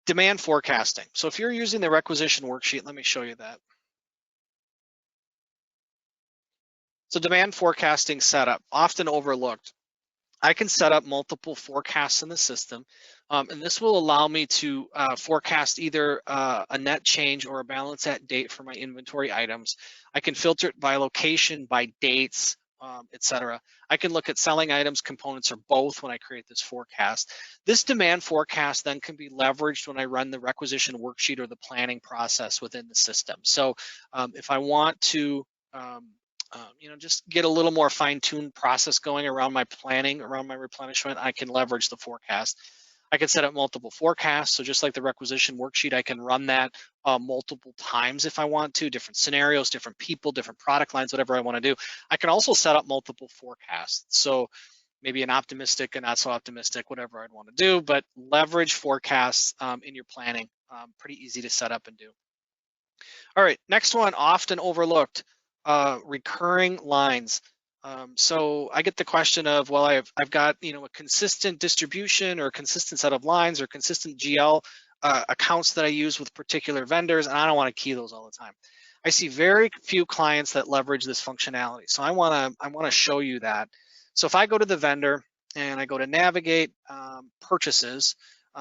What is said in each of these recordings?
Demand forecasting. So if you're using the requisition worksheet, let me show you that. So demand forecasting setup, often overlooked. I can set up multiple forecasts in the system, and this will allow me to forecast either a net change or a balance at date for my inventory items. I can filter it by location, by dates, etc. I can look at selling items, components, or both when I create this forecast. This demand forecast then can be leveraged when I run the requisition worksheet or the planning process within the system. So if I want to just get a little more fine-tuned process going around my planning, around my replenishment, I can leverage the forecast. I can set up multiple forecasts. So just like the requisition worksheet, I can run that multiple times if I want to, different scenarios, different people, different product lines, whatever I want to do. I can also set up multiple forecasts. So maybe an optimistic and not so optimistic, whatever I'd want to do, but leverage forecasts in your planning. Pretty easy to set up and do. All right, next one, often overlooked. Recurring lines. So I get the question of, well, I've got a consistent distribution or a consistent set of lines or consistent GL accounts that I use with particular vendors, and I don't want to key those all the time. I see very few clients that leverage this functionality, so I want to show you that. So if I go to the vendor and I go to navigate purchases,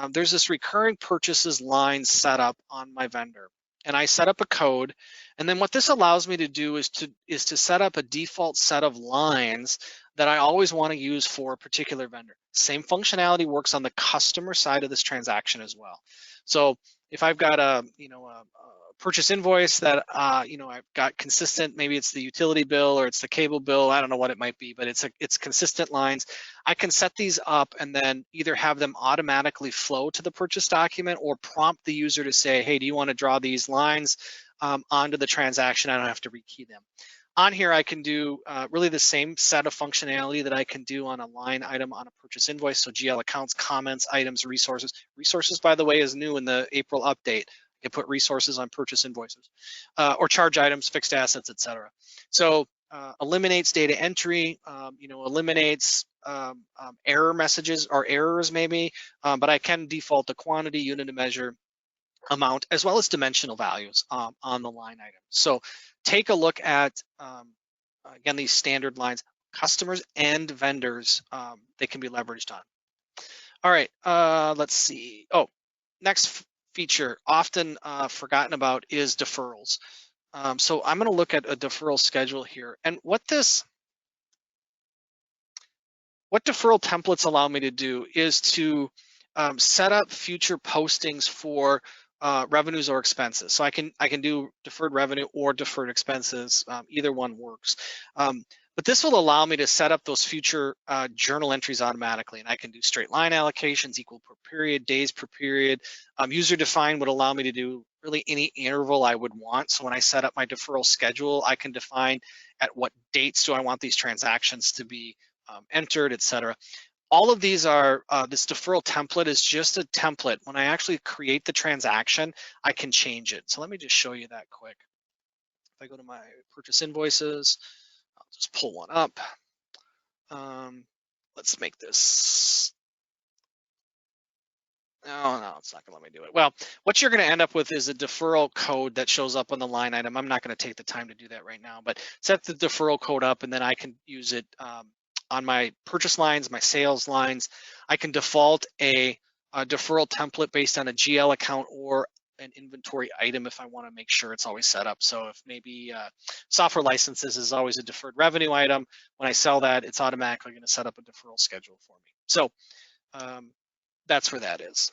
there's this recurring purchases line set up on my vendor. And I set up a code, and then what this allows me to do is to set up a default set of lines that I always want to use for a particular vendor. Same functionality works on the customer side of this transaction as well. So if I've got a purchase invoice that I've got consistent, maybe it's the utility bill or it's the cable bill, I don't know what it might be, but it's consistent lines. I can set these up and then either have them automatically flow to the purchase document or prompt the user to say, hey, do you want to draw these lines onto the transaction? I don't have to rekey them. On here, I can do really the same set of functionality that I can do on a line item on a purchase invoice. So GL accounts, comments, items, resources. Resources, by the way, is new in the April update. You put resources on purchase invoices or charge items, fixed assets, etc. So eliminates data entry, eliminates error messages or errors maybe, but I can default the quantity, unit of measure, amount, as well as dimensional values on the line item. So take a look at, again, these standard lines, customers and vendors, they can be leveraged on. All right, let's see. Oh, next feature often forgotten about is deferrals. So I'm going to look at a deferral schedule here, and what deferral templates allow me to do is to set up future postings for revenues or expenses. So I can do deferred revenue or deferred expenses. Either one works. But this will allow me to set up those future journal entries automatically, and I can do straight line allocations, equal per period, days per period. User defined would allow me to do really any interval I would want. So when I set up my deferral schedule, I can define at what dates do I want these transactions to be entered, etc. All of these are, this deferral template is just a template. When I actually create the transaction, I can change it. So let me just show you that quick. If I go to my purchase invoices, I'll just pull one up. Let's make this, no, it's not gonna let me do it. Well, what you're gonna end up with is a deferral code that shows up on the line item. I'm not gonna take the time to do that right now, but set the deferral code up and then I can use it on my purchase lines, my sales lines. I can default a deferral template based on a GL account or an inventory item if I want to make sure it's always set up. So if maybe software licenses is always a deferred revenue item, when I sell that, it's automatically going to set up a deferral schedule for me. So that's where that is.